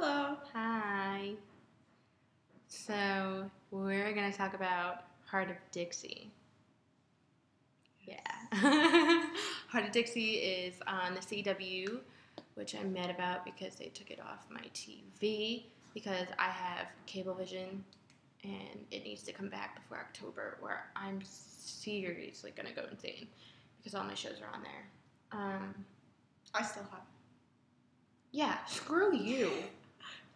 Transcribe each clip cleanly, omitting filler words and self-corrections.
Hello. Hi. So, we're going to talk about Heart of Dixie. Yeah. Heart of Dixie is on the CW, which I'm mad about because they took it off my TV because I have Cablevision and it needs to come back before October, where I'm seriously going to go insane because all my shows are on there. I still have. Yeah, screw you.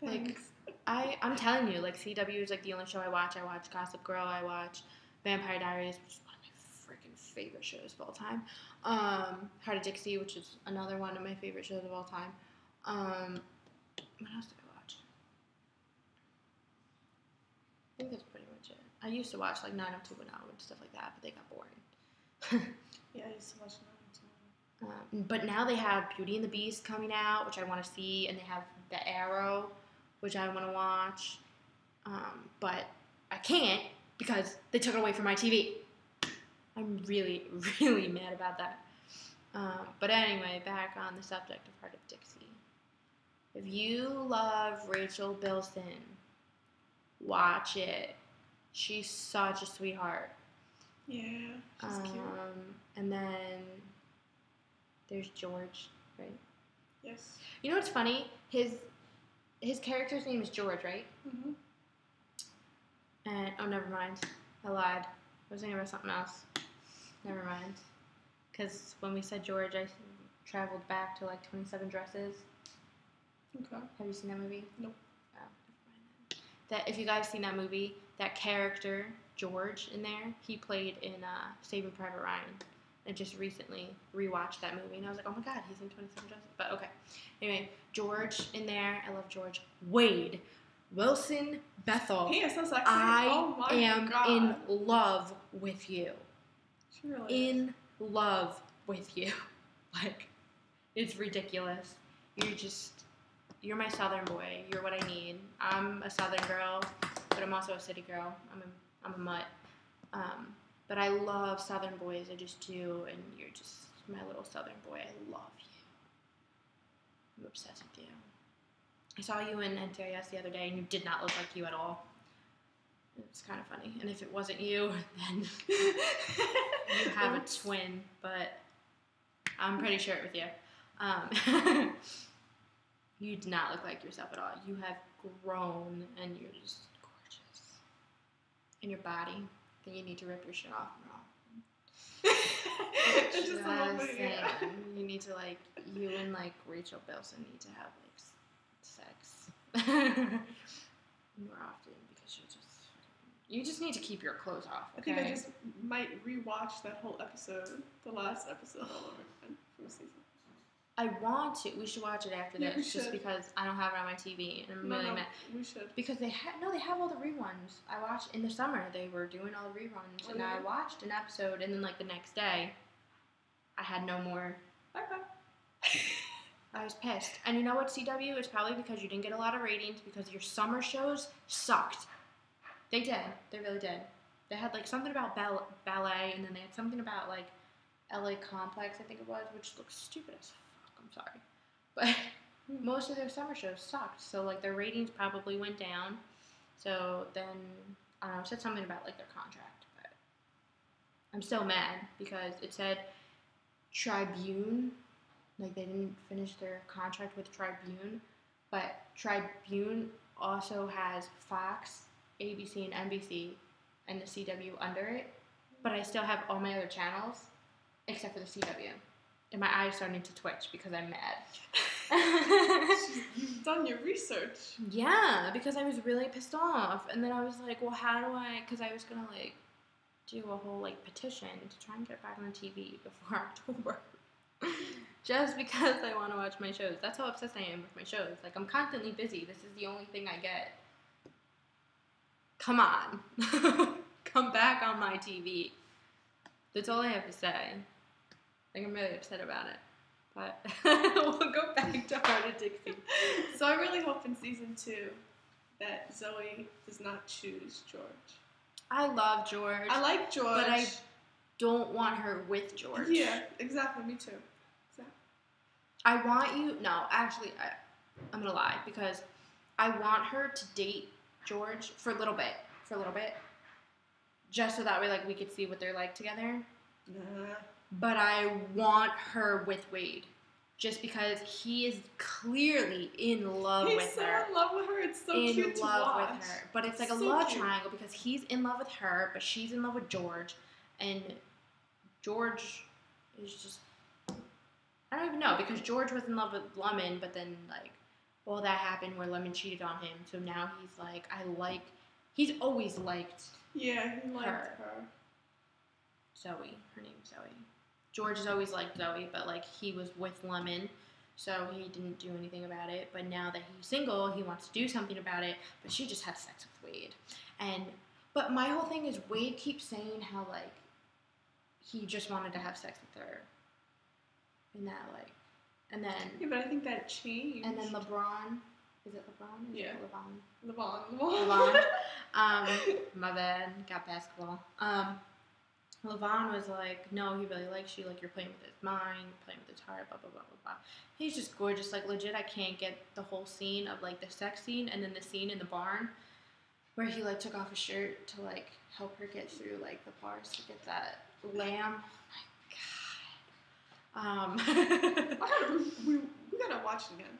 Thanks. I'm telling you, like, CW is like the only show I watch. I watch Gossip Girl. I watch Vampire Diaries, which is one of my freaking favorite shows of all time. Heart of Dixie, which is another one of my favorite shows of all time. What else did I watch? I think that's pretty much it. I used to watch like 90210 and stuff like that, but they got boring. Yeah, I used to watch 90210. But now they have Beauty and the Beast coming out, which I want to see, and they have The Arrow, which I want to watch, but I can't because they took it away from my TV. I'm really, really mad about that. But anyway, back on the subject of Heart of Dixie. If you love Rachel Bilson, watch it. She's such a sweetheart. Yeah, she's cute. And then there's George, right? Yes. You know what's funny? His character's name is George, right? Mm-hmm. And oh, never mind. I lied. I was thinking about something else. Never mind. Because when we said George, I traveled back to like 27 Dresses. Okay. Have you seen that movie? Nope. Oh, never mind. That if you guys seen that movie, that character George in there, he played in Saving Private Ryan. I just recently rewatched that movie, and I was like, oh my god, he's in 27 Dresses. But okay. Anyway, George in there. I love George. Wade Wilson Bethel. He is so sexy. I am in love with you. She really In love with you. Like, it's ridiculous. You're my southern boy. You're what I need. I'm a southern girl, but I'm also a city girl. I'm a mutt. But I love southern boys. I just do, and you're just my little southern boy. I love you. I'm obsessed with you. I saw you in NCIS the other day, and you did not look like you at all. It's kind of funny. And if it wasn't you, then you have a twin, but I'm pretty sure it was you. You do not look like yourself at all. You have grown, and you're just gorgeous. And your body, then you need to rip your shit off, bro. It's just a little bit, yeah. You need to, like, you and, like, Rachel Bilson need to have, like, sex more often because you just need to keep your clothes off. Okay? I think I just might rewatch that whole episode, the last episode all over again from the season. I want to. We should watch it after Yeah, we this, just should. because I don't have it on my TV, and I'm really mad. We should. Because they have all the reruns. I watched in the summer. They were doing all the reruns, and I watched an episode, and then like the next day, I had no more. Okay. I was pissed. And you know what, CW? It's probably because you didn't get a lot of ratings because your summer shows sucked. They did. They really did. They had like something about ballet, and then they had something about like LA Complex, I think it was, which looks stupid as fuck. I'm sorry. But most of their summer shows sucked. So like their ratings probably went down. So then, I don't know, it said something about like their contract. But I'm still mad because it said Tribune. Like, they didn't finish their contract with Tribune, but Tribune also has Fox, ABC, and NBC, and the CW under it, but I still have all my other channels, except for the CW. And my eye's starting to twitch because I'm mad. You've done your research. Yeah, because I was really pissed off, and then I was like, well, how do I, because I was going to, like, do a whole, like, petition to try and get back on TV before October. Just because I want to watch my shows. That's how obsessed I am with my shows. Like, I'm constantly busy. This is the only thing I get. Come on. Come back on my TV. That's all I have to say. Like, I'm really upset about it. But we'll go back to Heart of Dixie. So I really hope in season 2 that Zoe does not choose George. I love George. I like George. But I don't want her with George. Yeah, exactly. Me too. Exactly. I want you... No, actually, I'm going to lie. Because I want her to date George for a little bit, just so that way like we could see what they're like together. Nah. But I want her with Wade, just because he is clearly in love with He's so her. in love with her. It's so In cute to love watch. with her, but it's like a So love cute. triangle because he's in love with her, but she's in love with George, and George is just, I don't even know, because George was in love with Lemon, but then like, well, that happened where Lemon cheated on him, so now he's like, he's always liked Yeah, he liked Her. her. Zoe. Her name's Zoe. George has always liked Zoe, but like he was with Lemon, so he didn't do anything about it. But now that he's single, he wants to do something about it. But she just had sex with Wade, but my whole thing is Wade keeps saying how like he just wanted to have sex with her, and that like, and then Yeah, but I think that changed. and then LeBron, is it LeBron? Yeah. LeBron. LeVon. My bad, got basketball. LeVon was like, no, he really likes you, like, you're playing with his mind, you're playing with his heart, blah, blah, blah, blah, blah. He's just gorgeous, like, legit, I can't get the whole scene of, like, the sex scene, and then the scene in the barn, where he, like, took off his shirt to, like, help her get through, like, the bars to get that lamb. Oh, my God. we gotta watch it again.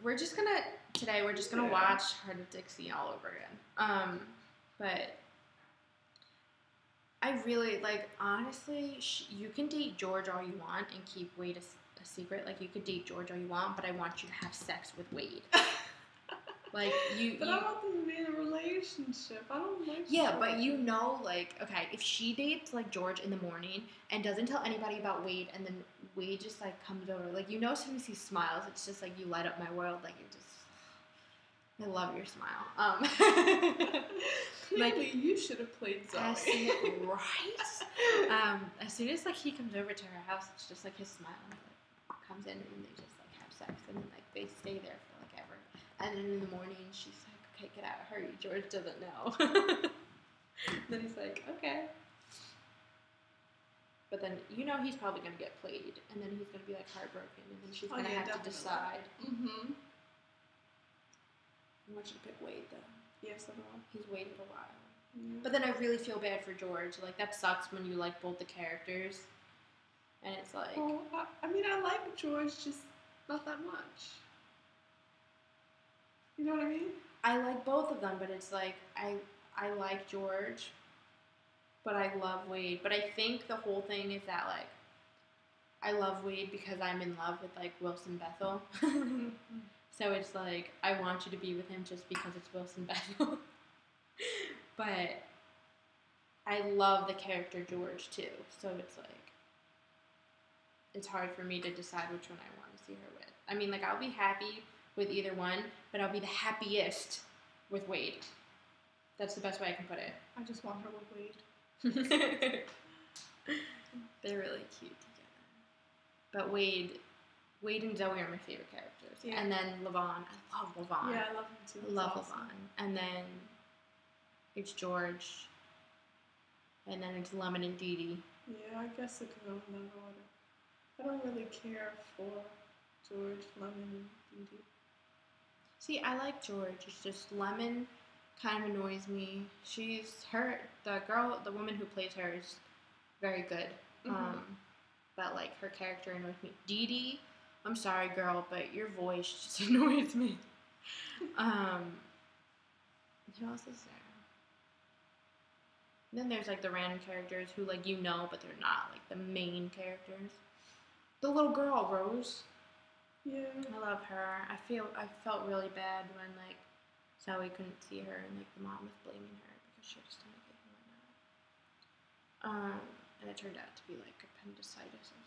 We're just gonna Yeah. watch Heart of Dixie all over again. But I really, like, honestly, you can date George all you want and keep Wade a secret. Like, you could date George all you want, but I want you to have sex with Wade. Like, But I want them to be in a relationship. I don't like. Yeah, but you know, like, okay, if she dates, like, George in the morning and doesn't tell anybody about Wade, and then Wade just, like, comes over, like, you know, as soon as he smiles, it's just, like, you light up my world, like, it just, I love your smile. Clearly, you should have played Zoe. Right? As soon as, like, he comes over to her house, it's just, like, his smile, like, comes in, and they just, like, have sex, and then, like, they stay there for, like, ever. And then in the morning, she's like, okay, get out, hurry, George doesn't know. Then he's like, okay. But then, you know, he's probably going to get played, and then he's going to be, like, heartbroken, and then she's going to have definitely. to decide. Mm-hmm. I want you to pick Wade, though. Yes, I will. He's waited a while. Yeah. But then I really feel bad for George. Like, that sucks when you like both the characters. And it's like... Well, I mean, I like George, just not that much. You know what I mean? I like both of them, but it's like, I like George, but I love Wade. But I think the whole thing is that, like, I love Wade because I'm in love with, like, Wilson Bethel. So it's like, I want you to be with him just because it's Wilson Bethel. But I love the character George, too. So it's like, it's hard for me to decide which one I want to see her with. I mean, like, I'll be happy with either one, but I'll be the happiest with Wade. That's the best way I can put it. I just want her with Wade. They're really cute together. But Wade and Zoe are my favorite characters. Yeah. And then LeVon. I love LeVon. Yeah, I love him too. I He's love awesome. LeVon. And then it's George. And then it's Lemon and Dee Dee. Yeah, I guess it could go in that order. I don't really care for George, Lemon, and Dee Dee. See, I like George. It's just Lemon kind of annoys me. The woman who plays her is very good. Mhm. But, like, her character annoys me. Dee Dee, I'm sorry, girl, but your voice just annoys me. Who else is there? And then there's, like, the random characters who, like, you know, but they're not, like, the main characters. The little girl, Rose. Yeah. I love her. I felt really bad when, like, Zoe couldn't see her and, like, the mom was blaming her because she had a stomachache and whatnot. And it turned out to be, like, appendicitis or something.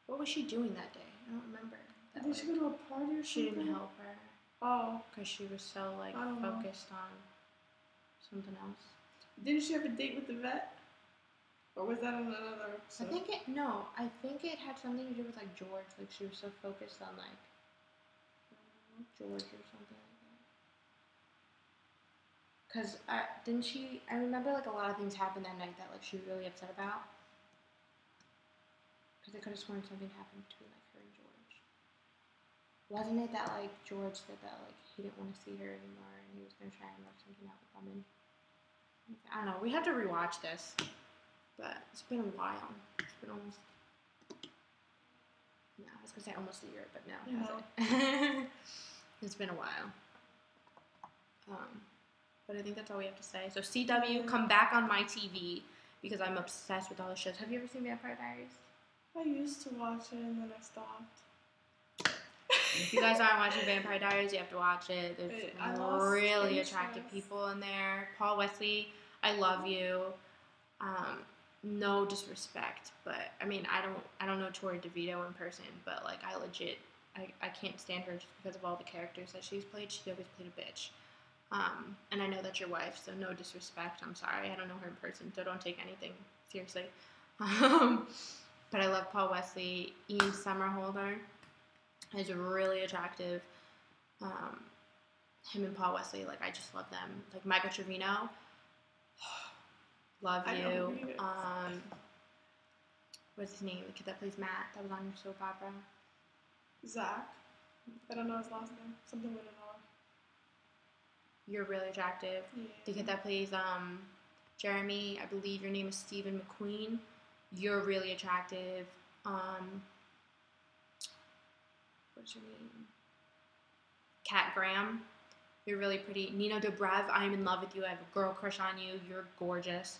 What was she doing that day? I don't remember. Did she go to a party or something? She didn't help her Oh. because she was so, like, I don't know. focused on something else. Didn't she have a date with the vet? Or was that on another episode? I think it had something to do with, like, George. Like, she was so focused on, like, George or something like that. Because, I remember, like, a lot of things happened that night that, like, she was really upset about. Because I could have sworn something happened between, like, her and George. Wasn't it that like George said that like he didn't want to see her anymore and he was gonna try and work something out with women? I don't know. We have to rewatch this, but it's been a while. It's been almost. No, I was gonna say almost a year, but no, it hasn't. It's been a while. But I think that's all we have to say. So CW, come back on my TV because I'm obsessed with all the shows. Have you ever seen Vampire Diaries? I used to watch it and then I stopped. If you guys aren't watching Vampire Diaries, you have to watch it. There's really attractive people in there. Paul Wesley, I love you. No disrespect, but I mean, I don't know Tori DeVito in person, but like I can't stand her just because of all the characters that she's played. She always played a bitch. And I know that's your wife, so no disrespect. I'm sorry. I don't know her in person, so don't take anything seriously. But I love Paul Wesley. Ian Somerhalder is really attractive. Him and Paul Wesley, like, I just love them. Like, Michael Trevino, love you. What's his name? The kid that plays Matt, that was on your soap opera. Zach. I don't know his last name. Something with an R. You're really attractive. Yeah. The kid that plays Jeremy, I believe your name is Stephen McQueen. You're really attractive. What's your name? Kat Graham. You're really pretty. Nina Dobrev, I'm in love with you. I have a girl crush on you. You're gorgeous.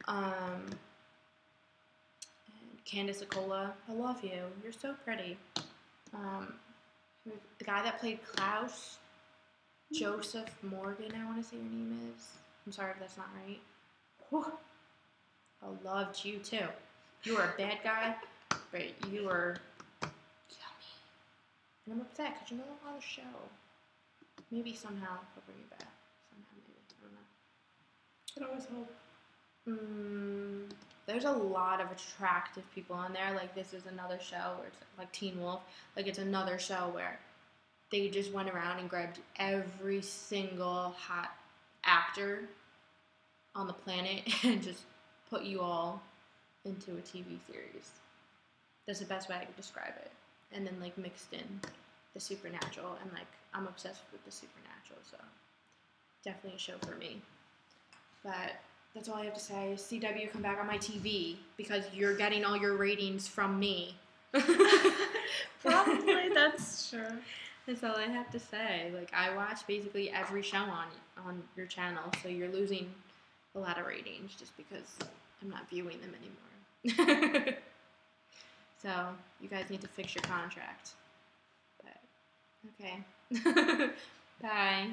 And Candace Acola, I love you. You're so pretty. The guy that played Klaus, Joseph Morgan, I want to say your name is. I'm sorry if that's not right. Whew. I loved you too. You were a bad guy, but you were yummy. And I'm upset because you're not on the show. Maybe somehow I'll bring you back. Somehow, maybe. I don't know. I always hope. There's a lot of attractive people on there. Like, this is another show where it's like Teen Wolf. Like, it's another show where they just went around and grabbed every single hot actor on the planet and just put you all into a TV series. That's the best way I could describe it. And then, like, mixed in the supernatural. And, like, I'm obsessed with the supernatural, so definitely a show for me. But that's all I have to say. CW, come back on my TV because you're getting all your ratings from me. Probably, that's true. That's all I have to say. Like, I watch basically every show on your channel, so you're losing a lot of ratings just because I'm not viewing them anymore. So, you guys need to fix your contract. But, okay. Bye.